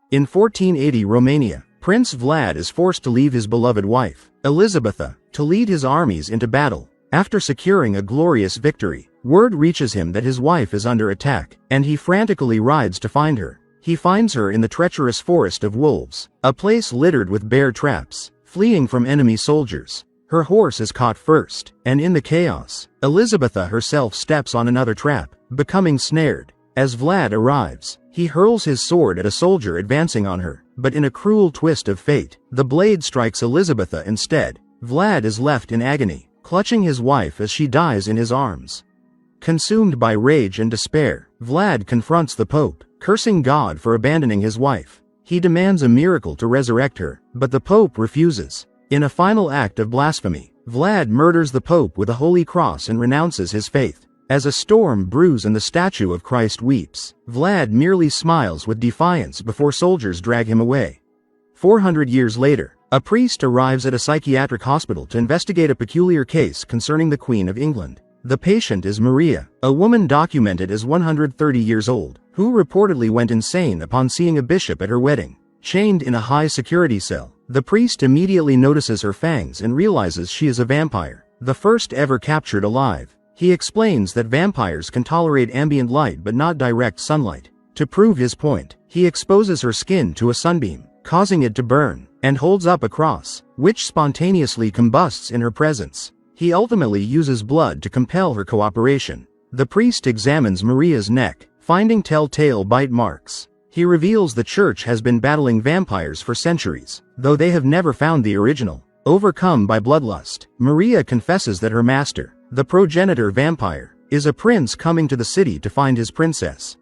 In 1480 Romania, Prince Vlad is forced to leave his beloved wife, Elizabetha, to lead his armies into battle. After securing a glorious victory, word reaches him that his wife is under attack, and he frantically rides to find her. He finds her in the treacherous forest of wolves, a place littered with bear traps, fleeing from enemy soldiers. Her horse is caught first, and in the chaos, Elizabetha herself steps on another trap, becoming snared. As Vlad arrives, he hurls his sword at a soldier advancing on her, but in a cruel twist of fate, the blade strikes Elizabetha instead. Vlad is left in agony, clutching his wife as she dies in his arms. Consumed by rage and despair, Vlad confronts the Pope, cursing God for abandoning his wife. He demands a miracle to resurrect her, but the Pope refuses. In a final act of blasphemy, Vlad murders the Pope with a holy cross and renounces his faith. As a storm brews and the statue of Christ weeps, Vlad merely smiles with defiance before soldiers drag him away. 400 years later, a priest arrives at a psychiatric hospital to investigate a peculiar case concerning the Queen of England. The patient is Maria, a woman documented as 130 years old, who reportedly went insane upon seeing a bishop at her wedding. Chained in a high-security cell, the priest immediately notices her fangs and realizes she is a vampire, the first ever captured alive. He explains that vampires can tolerate ambient light but not direct sunlight. To prove his point, he exposes her skin to a sunbeam, causing it to burn, and holds up a cross, which spontaneously combusts in her presence. He ultimately uses blood to compel her cooperation. The priest examines Maria's neck, finding telltale bite marks. He reveals the church has been battling vampires for centuries, though they have never found the original. Overcome by bloodlust, Maria confesses that her master, the progenitor vampire, is a prince coming to the city to find his princess.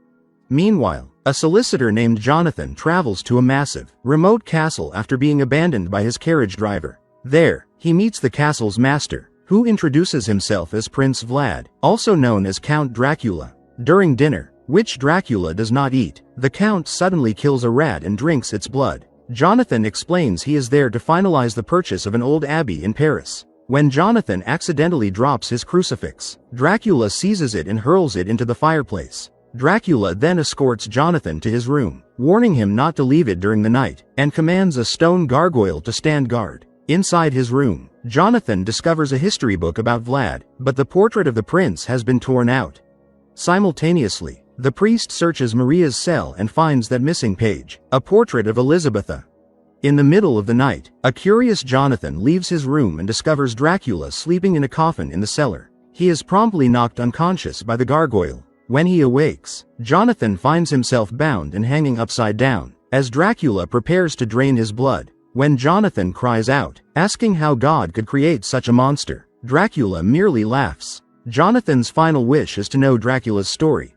Meanwhile, a solicitor named Jonathan travels to a massive, remote castle after being abandoned by his carriage driver. There, he meets the castle's master, who introduces himself as Prince Vlad, also known as Count Dracula. During dinner, which Dracula does not eat, the Count suddenly kills a rat and drinks its blood. Jonathan explains he is there to finalize the purchase of an old abbey in Paris. When Jonathan accidentally drops his crucifix, Dracula seizes it and hurls it into the fireplace. Dracula then escorts Jonathan to his room, warning him not to leave it during the night, and commands a stone gargoyle to stand guard. Inside his room, Jonathan discovers a history book about Vlad, but the portrait of the prince has been torn out. Simultaneously, the priest searches Maria's cell and finds that missing page, a portrait of Elizabetha. In the middle of the night, a curious Jonathan leaves his room and discovers Dracula sleeping in a coffin in the cellar. He is promptly knocked unconscious by the gargoyle. When he awakes, Jonathan finds himself bound and hanging upside down, as Dracula prepares to drain his blood. When Jonathan cries out, asking how God could create such a monster, Dracula merely laughs. Jonathan's final wish is to know Dracula's story.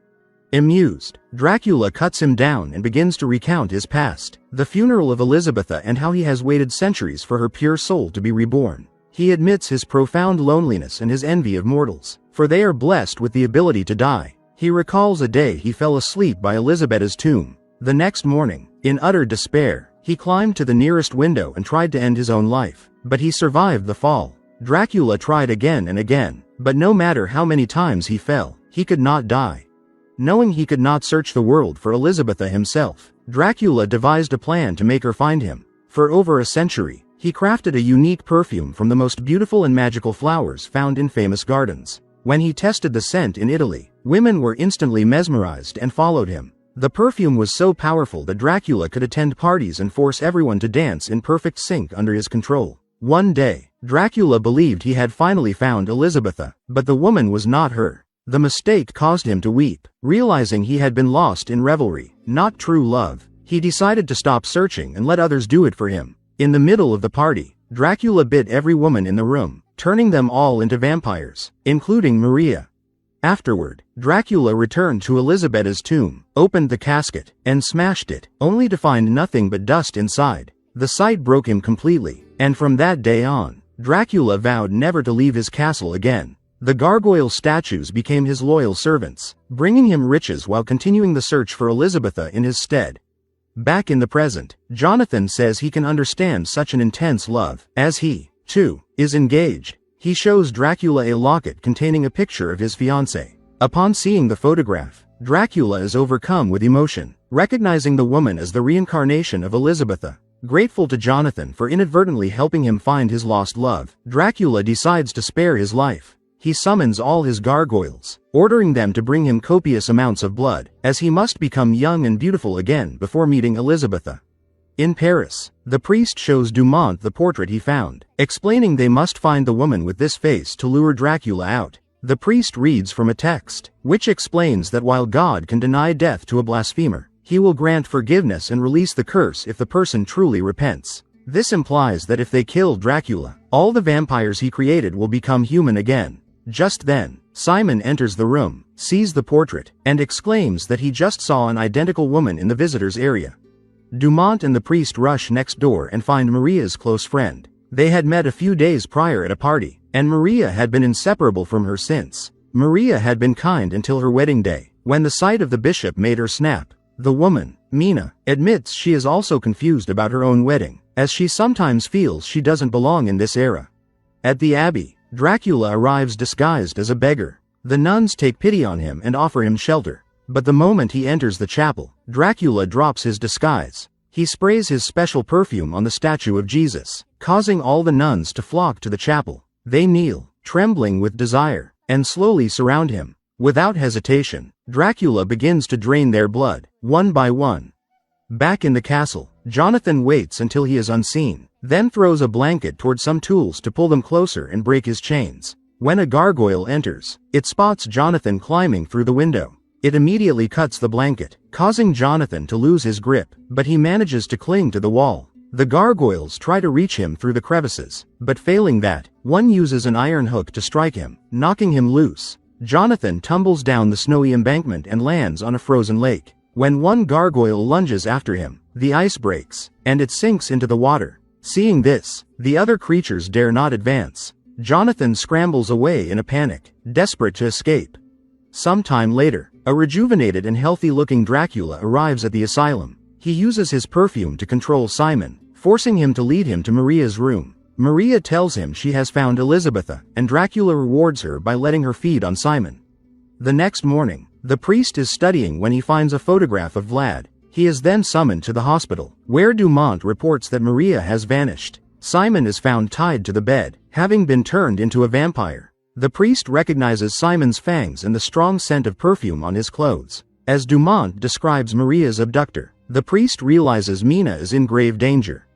Amused, Dracula cuts him down and begins to recount his past, the funeral of Elizabetha and how he has waited centuries for her pure soul to be reborn. He admits his profound loneliness and his envy of mortals, for they are blessed with the ability to die. He recalls a day he fell asleep by Elizabetha's tomb. The next morning, in utter despair, he climbed to the nearest window and tried to end his own life, but he survived the fall. Dracula tried again and again, but no matter how many times he fell, he could not die. Knowing he could not search the world for Elizabetha himself, Dracula devised a plan to make her find him. For over a century, he crafted a unique perfume from the most beautiful and magical flowers found in famous gardens. When he tested the scent in Italy, women were instantly mesmerized and followed him. The perfume was so powerful that Dracula could attend parties and force everyone to dance in perfect sync under his control. One day, Dracula believed he had finally found Elizabetha, but the woman was not her. The mistake caused him to weep. Realizing he had been lost in revelry, not true love, he decided to stop searching and let others do it for him. In the middle of the party, Dracula bit every woman in the room, turning them all into vampires, including Maria. Afterward, Dracula returned to Elizabetha's tomb, opened the casket, and smashed it, only to find nothing but dust inside. The sight broke him completely, and from that day on, Dracula vowed never to leave his castle again. The gargoyle statues became his loyal servants, bringing him riches while continuing the search for Elizabetha in his stead. Back in the present, Jonathan says he can understand such an intense love, as he, too, is engaged. He shows Dracula a locket containing a picture of his fiancée. Upon seeing the photograph, Dracula is overcome with emotion, recognizing the woman as the reincarnation of Elizabetha. Grateful to Jonathan for inadvertently helping him find his lost love, Dracula decides to spare his life. He summons all his gargoyles, ordering them to bring him copious amounts of blood, as he must become young and beautiful again before meeting Elizabetha. In Paris, the priest shows Dumont the portrait he found, explaining they must find the woman with this face to lure Dracula out. The priest reads from a text, which explains that while God can deny death to a blasphemer, he will grant forgiveness and release the curse if the person truly repents. This implies that if they kill Dracula, all the vampires he created will become human again. Just then, Simon enters the room, sees the portrait, and exclaims that he just saw an identical woman in the visitors area. Dumont and the priest rush next door and find Maria's close friend. They had met a few days prior at a party, and Maria had been inseparable from her since. Maria had been kind until her wedding day, when the sight of the bishop made her snap. The woman, Mina, admits she is also confused about her own wedding, as she sometimes feels she doesn't belong in this era. At the abbey, Dracula arrives disguised as a beggar. The nuns take pity on him and offer him shelter. But the moment he enters the chapel, Dracula drops his disguise. He sprays his special perfume on the statue of Jesus, causing all the nuns to flock to the chapel. They kneel, trembling with desire, and slowly surround him. Without hesitation, Dracula begins to drain their blood, one by one. Back in the castle, Jonathan waits until he is unseen, then throws a blanket toward some tools to pull them closer and break his chains. When a gargoyle enters, it spots Jonathan climbing through the window. It immediately cuts the blanket, causing Jonathan to lose his grip, but he manages to cling to the wall. The gargoyles try to reach him through the crevices, but failing that, one uses an iron hook to strike him, knocking him loose. Jonathan tumbles down the snowy embankment and lands on a frozen lake. When one gargoyle lunges after him, the ice breaks, and it sinks into the water. Seeing this, the other creatures dare not advance. Jonathan scrambles away in a panic, desperate to escape. Some time later, a rejuvenated and healthy-looking Dracula arrives at the asylum. He uses his perfume to control Simon, forcing him to lead him to Maria's room. Maria tells him she has found Elizabetha, and Dracula rewards her by letting her feed on Simon. The next morning, the priest is studying when he finds a photograph of Vlad. He is then summoned to the hospital, where Dumont reports that Maria has vanished. Simon is found tied to the bed, having been turned into a vampire. The priest recognizes Simon's fangs and the strong scent of perfume on his clothes. As Dumont describes Maria's abductor, the priest realizes Mina is in grave danger.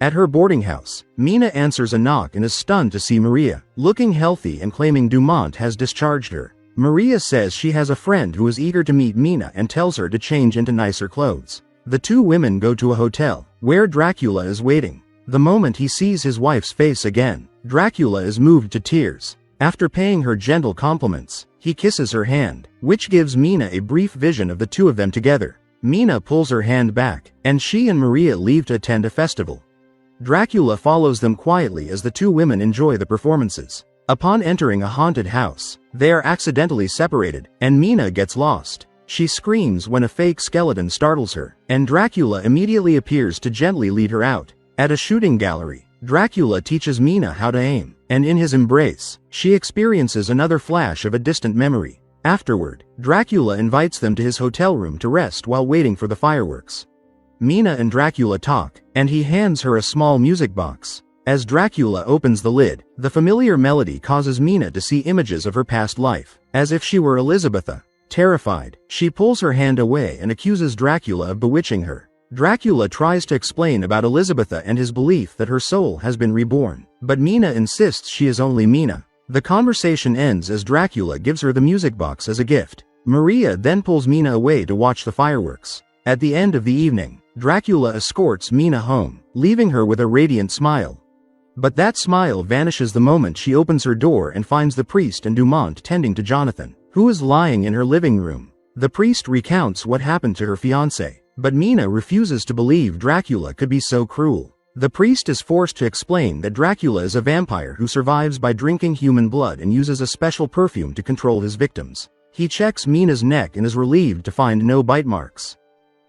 At her boarding house, Mina answers a knock and is stunned to see Maria, looking healthy and claiming Dumont has discharged her. Maria says she has a friend who is eager to meet Mina and tells her to change into nicer clothes. The two women go to a hotel, where Dracula is waiting. The moment he sees his wife's face again, Dracula is moved to tears. After paying her gentle compliments, he kisses her hand, which gives Mina a brief vision of the two of them together. Mina pulls her hand back, and she and Maria leave to attend a festival. Dracula follows them quietly as the two women enjoy the performances. Upon entering a haunted house, they are accidentally separated, and Mina gets lost. She screams when a fake skeleton startles her, and Dracula immediately appears to gently lead her out. At a shooting gallery, Dracula teaches Mina how to aim, and in his embrace, she experiences another flash of a distant memory. Afterward, Dracula invites them to his hotel room to rest while waiting for the fireworks. Mina and Dracula talk, and he hands her a small music box. As Dracula opens the lid, the familiar melody causes Mina to see images of her past life, as if she were Elizabetha. Terrified, she pulls her hand away and accuses Dracula of bewitching her. Dracula tries to explain about Elizabetha and his belief that her soul has been reborn, but Mina insists she is only Mina. The conversation ends as Dracula gives her the music box as a gift. Maria then pulls Mina away to watch the fireworks. At the end of the evening, Dracula escorts Mina home, leaving her with a radiant smile. But that smile vanishes the moment she opens her door and finds the priest and Dumont tending to Jonathan, who is lying in her living room. The priest recounts what happened to her fiancé, but Mina refuses to believe Dracula could be so cruel. The priest is forced to explain that Dracula is a vampire who survives by drinking human blood and uses a special perfume to control his victims. He checks Mina's neck and is relieved to find no bite marks.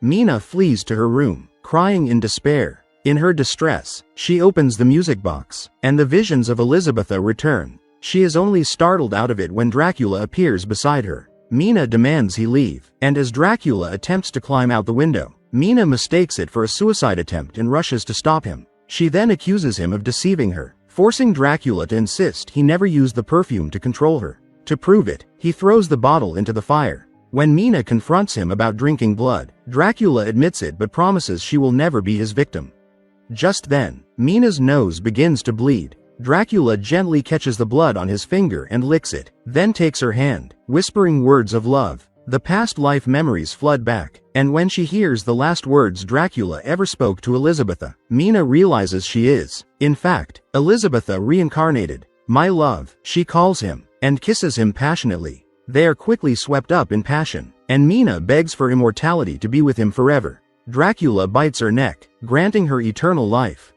Mina flees to her room, crying in despair. In her distress, she opens the music box, and the visions of Elizabetha return. She is only startled out of it when Dracula appears beside her. Mina demands he leave, and as Dracula attempts to climb out the window, Mina mistakes it for a suicide attempt and rushes to stop him. She then accuses him of deceiving her, forcing Dracula to insist he never used the perfume to control her. To prove it, he throws the bottle into the fire. When Mina confronts him about drinking blood, Dracula admits it but promises she will never be his victim. Just then, Mina's nose begins to bleed. Dracula gently catches the blood on his finger and licks it, then takes her hand, whispering words of love. The past life memories flood back, and when she hears the last words Dracula ever spoke to Elizabetha, Mina realizes she is, in fact, Elizabetha reincarnated. My love, she calls him, and kisses him passionately. They are quickly swept up in passion, and Mina begs for immortality to be with him forever. Dracula bites her neck, granting her eternal life.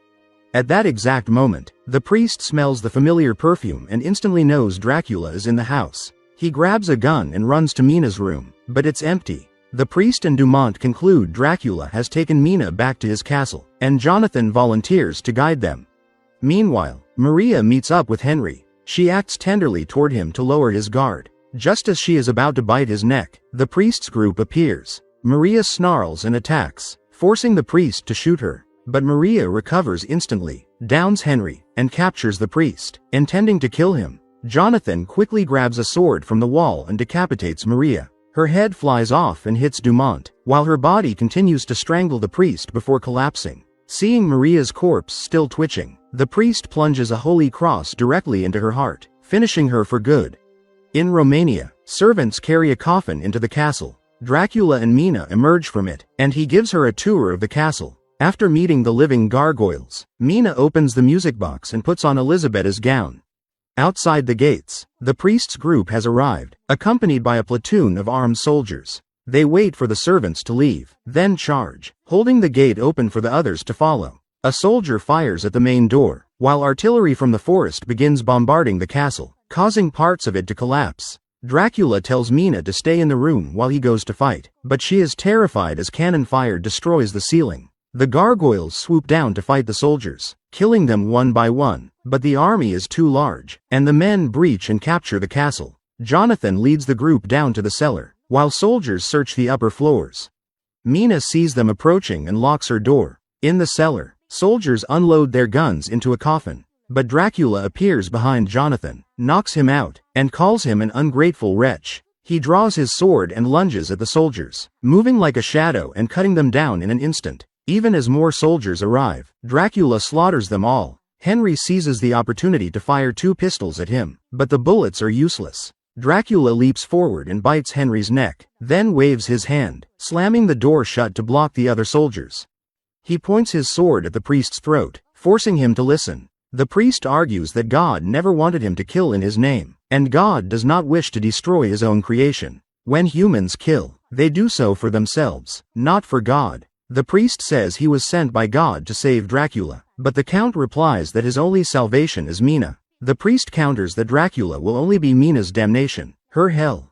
At that exact moment, the priest smells the familiar perfume and instantly knows Dracula is in the house. He grabs a gun and runs to Mina's room, but it's empty. The priest and Dumont conclude Dracula has taken Mina back to his castle, and Jonathan volunteers to guide them. Meanwhile, Maria meets up with Henry. She acts tenderly toward him to lower his guard. Just as she is about to bite his neck, the priest's group appears. Maria snarls and attacks, forcing the priest to shoot her. But Maria recovers instantly, downs Henry, and captures the priest, intending to kill him. Jonathan quickly grabs a sword from the wall and decapitates Maria. Her head flies off and hits Dumont, while her body continues to strangle the priest before collapsing. Seeing Maria's corpse still twitching, the priest plunges a holy cross directly into her heart, finishing her for good. In Romania, servants carry a coffin into the castle. Dracula and Mina emerge from it, and he gives her a tour of the castle. After meeting the living gargoyles, Mina opens the music box and puts on Elizabetha's gown. Outside the gates, the priest's group has arrived, accompanied by a platoon of armed soldiers. They wait for the servants to leave, then charge, holding the gate open for the others to follow. A soldier fires at the main door, while artillery from the forest begins bombarding the castle, causing parts of it to collapse. Dracula tells Mina to stay in the room while he goes to fight, but she is terrified as cannon fire destroys the ceiling. The gargoyles swoop down to fight the soldiers, killing them one by one, but the army is too large, and the men breach and capture the castle. Jonathan leads the group down to the cellar, while soldiers search the upper floors. Mina sees them approaching and locks her door. In the cellar, soldiers unload their guns into a coffin, but Dracula appears behind Jonathan, knocks him out, and calls him an ungrateful wretch. He draws his sword and lunges at the soldiers, moving like a shadow and cutting them down in an instant. Even as more soldiers arrive, Dracula slaughters them all. Henry seizes the opportunity to fire 2 pistols at him, but the bullets are useless. Dracula leaps forward and bites Henry's neck, then waves his hand, slamming the door shut to block the other soldiers. He points his sword at the priest's throat, forcing him to listen. The priest argues that God never wanted him to kill in his name, and God does not wish to destroy his own creation. When humans kill, they do so for themselves, not for God. The priest says he was sent by God to save Dracula, but the count replies that his only salvation is Mina. The priest counters that Dracula will only be Mina's damnation, her hell.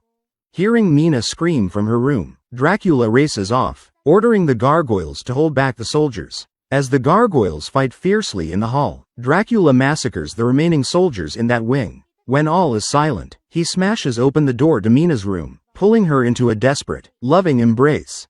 Hearing Mina scream from her room, Dracula races off, ordering the gargoyles to hold back the soldiers. As the gargoyles fight fiercely in the hall, Dracula massacres the remaining soldiers in that wing. When all is silent, he smashes open the door to Mina's room, pulling her into a desperate, loving embrace.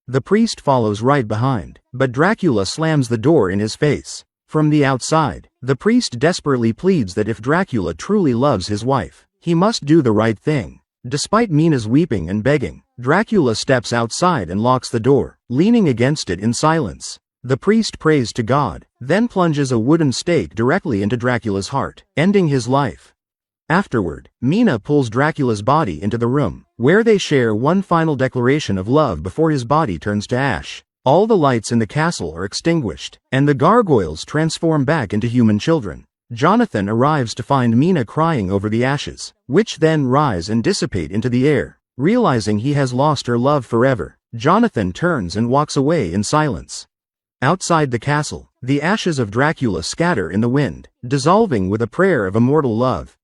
The priest follows right behind, but Dracula slams the door in his face. From the outside, the priest desperately pleads that if Dracula truly loves his wife, he must do the right thing. Despite Mina's weeping and begging, Dracula steps outside and locks the door, leaning against it in silence. The priest prays to God, then plunges a wooden stake directly into Dracula's heart, ending his life. Afterward, Mina pulls Dracula's body into the room, where they share one final declaration of love before his body turns to ash. All the lights in the castle are extinguished, and the gargoyles transform back into human children. Jonathan arrives to find Mina crying over the ashes, which then rise and dissipate into the air. Realizing he has lost her love forever, Jonathan turns and walks away in silence. Outside the castle, the ashes of Dracula scatter in the wind, dissolving with a prayer of immortal love.